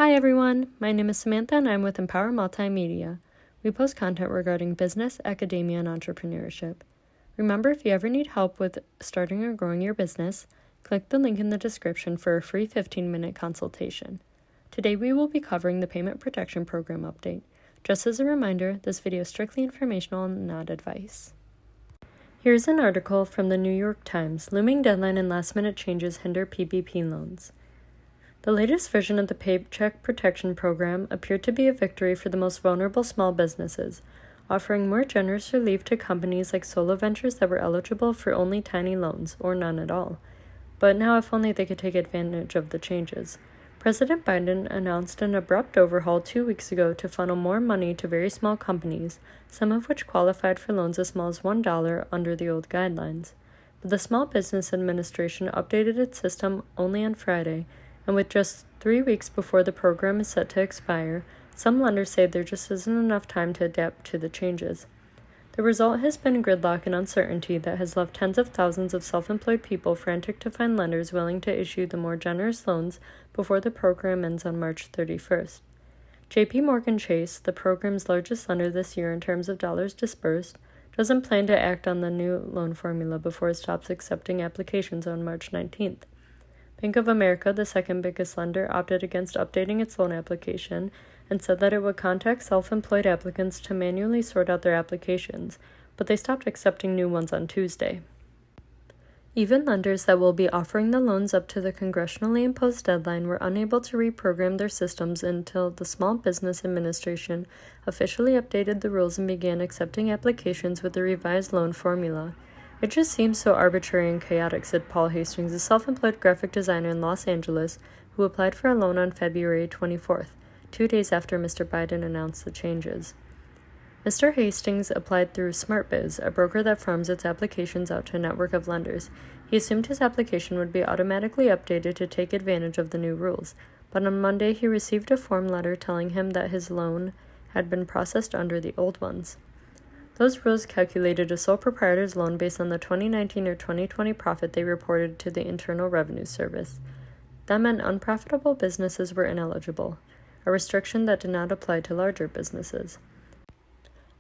Hi everyone, my name is Samantha and I'm with Empower Multimedia. We post content regarding business, academia, and entrepreneurship. Remember, if you ever need help with starting or growing your business, click the link in the description for a free 15-minute consultation. Today we will be covering the Payment Protection Program update. Just as a reminder, this video is strictly informational and not advice. Here's an article from the New York Times. Looming deadline and last-minute changes hinder PPP loans. The latest version of the Paycheck Protection Program appeared to be a victory for the most vulnerable small businesses, offering more generous relief to companies like solo ventures that were eligible for only tiny loans, or none at all. But now if only they could take advantage of the changes. President Biden announced an abrupt overhaul 2 weeks ago to funnel more money to very small companies, some of which qualified for loans as small as $1 under the old guidelines. But the Small Business Administration updated its system only on Friday, and with just 3 weeks before the program is set to expire, some lenders say there just isn't enough time to adapt to the changes. The result has been gridlock and uncertainty that has left tens of thousands of self-employed people frantic to find lenders willing to issue the more generous loans before the program ends on March 31st. JP Morgan Chase, the program's largest lender this year in terms of dollars disbursed, doesn't plan to act on the new loan formula before it stops accepting applications on March 19th. Bank of America, the second biggest lender, opted against updating its loan application and said that it would contact self-employed applicants to manually sort out their applications, but they stopped accepting new ones on Tuesday. Even lenders that will be offering the loans up to the congressionally imposed deadline were unable to reprogram their systems until the Small Business Administration officially updated the rules and began accepting applications with the revised loan formula. It just seems so arbitrary and chaotic, said Paul Hastings, a self-employed graphic designer in Los Angeles who applied for a loan on February 24th, 2 days after Mr. Biden announced the changes. Mr. Hastings applied through SmartBiz, a broker that farms its applications out to a network of lenders. He assumed his application would be automatically updated to take advantage of the new rules, but on Monday he received a form letter telling him that his loan had been processed under the old ones. Those rules calculated a sole proprietor's loan based on the 2019 or 2020 profit they reported to the Internal Revenue Service. That meant unprofitable businesses were ineligible, a restriction that did not apply to larger businesses.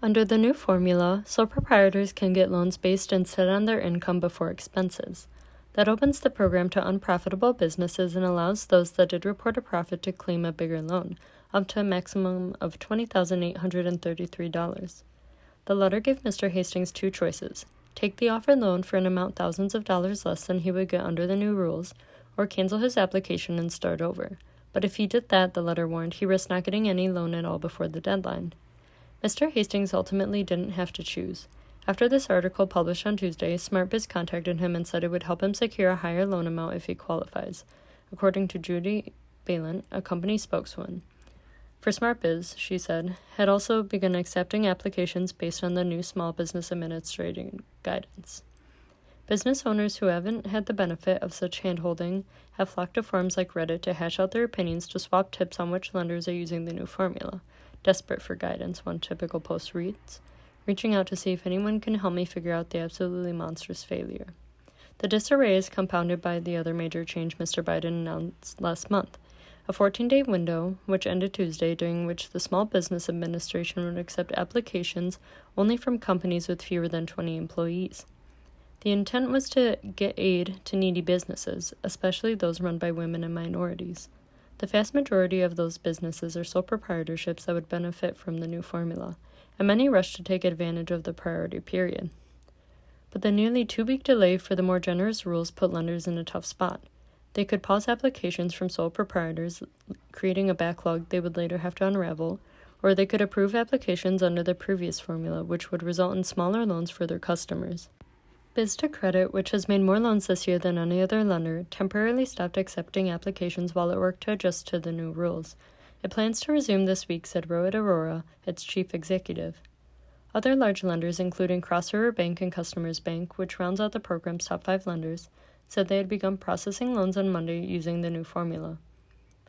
Under the new formula, sole proprietors can get loans based instead on their income before expenses. That opens the program to unprofitable businesses and allows those that did report a profit to claim a bigger loan, up to a maximum of $20,833. The letter gave Mr. Hastings two choices: take the offered loan for an amount thousands of dollars less than he would get under the new rules, or cancel his application and start over. But if he did that, the letter warned, he risked not getting any loan at all before the deadline. Mr. Hastings ultimately didn't have to choose. After this article published on Tuesday, SmartBiz contacted him and said it would help him secure a higher loan amount if he qualifies, according to Judy Balint, a company spokeswoman. For SmartBiz, she said, had also begun accepting applications based on the new Small Business Administration guidance. Business owners who haven't had the benefit of such hand-holding have flocked to forums like Reddit to hash out their opinions to swap tips on which lenders are using the new formula. Desperate for guidance, one typical post reads, reaching out to see if anyone can help me figure out the absolutely monstrous failure. The disarray is compounded by the other major change Mr. Biden announced last month, a 14-day window, which ended Tuesday, during which the Small Business Administration would accept applications only from companies with fewer than 20 employees. The intent was to get aid to needy businesses, especially those run by women and minorities. The vast majority of those businesses are sole proprietorships that would benefit from the new formula, and many rushed to take advantage of the priority period. But the nearly 2-week delay for the more generous rules put lenders in a tough spot. They could pause applications from sole proprietors, creating a backlog they would later have to unravel, or they could approve applications under the previous formula, which would result in smaller loans for their customers. Biz2Credit, which has made more loans this year than any other lender, temporarily stopped accepting applications while it worked to adjust to the new rules. It plans to resume this week, said Rohit Arora, its chief executive. Other large lenders, including Cross River Bank and Customers Bank, which rounds out the program's top 5 lenders, said they had begun processing loans on Monday using the new formula.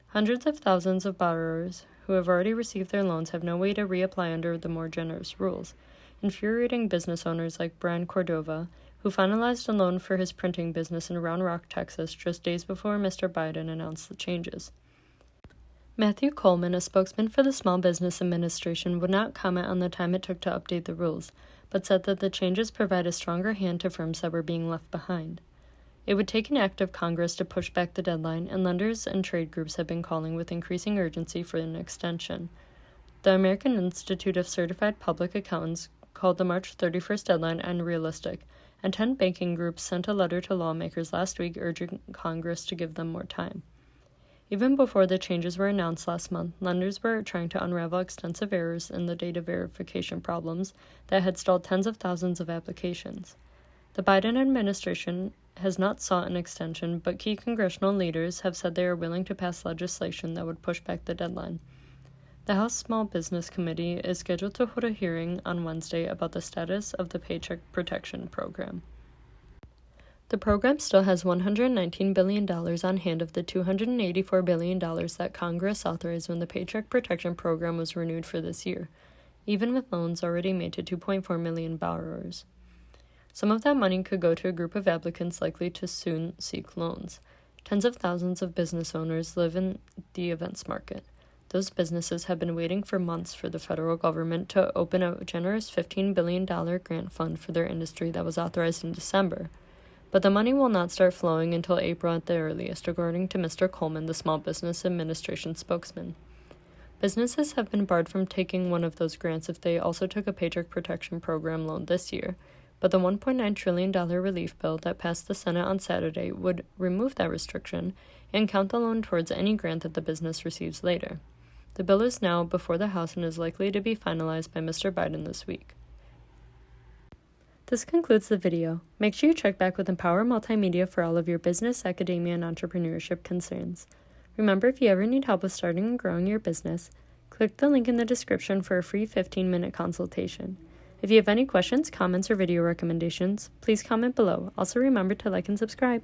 Hundreds of thousands of borrowers who have already received their loans have no way to reapply under the more generous rules, infuriating business owners like Brian Cordova, who finalized a loan for his printing business in Round Rock, Texas, just days before Mr. Biden announced the changes. Matthew Coleman, a spokesman for the Small Business Administration, would not comment on the time it took to update the rules, but said that the changes provide a stronger hand to firms that were being left behind. It would take an act of Congress to push back the deadline, and lenders and trade groups have been calling with increasing urgency for an extension. The American Institute of Certified Public Accountants called the March 31st deadline unrealistic, and 10 banking groups sent a letter to lawmakers last week urging Congress to give them more time. Even before the changes were announced last month, lenders were trying to unravel extensive errors in the data verification problems that had stalled tens of thousands of applications. The Biden administration has not sought an extension, but key congressional leaders have said they are willing to pass legislation that would push back the deadline. The House Small Business Committee is scheduled to hold a hearing on Wednesday about the status of the Paycheck Protection Program. The program still has $119 billion on hand of the $284 billion that Congress authorized when the Paycheck Protection Program was renewed for this year, even with loans already made to 2.4 million borrowers. Some of that money could go to a group of applicants likely to soon seek loans. Tens of thousands of business owners live in the events market. Those businesses have been waiting for months for the federal government to open a generous $15 billion grant fund for their industry that was authorized in December. But the money will not start flowing until April at the earliest, according to Mr. Coleman, the Small Business Administration spokesman. Businesses have been barred from taking one of those grants if they also took a Paycheck Protection Program loan this year, but the $1.9 trillion relief bill that passed the Senate on Saturday would remove that restriction and count the loan towards any grant that the business receives later. The bill is now before the House and is likely to be finalized by Mr. Biden this week. This concludes the video. Make sure you check back with Empower Multimedia for all of your business, academia, and entrepreneurship concerns. Remember, if you ever need help with starting and growing your business, click the link in the description for a free 15-minute consultation. If you have any questions, comments, or video recommendations, please comment below. Also remember to like and subscribe.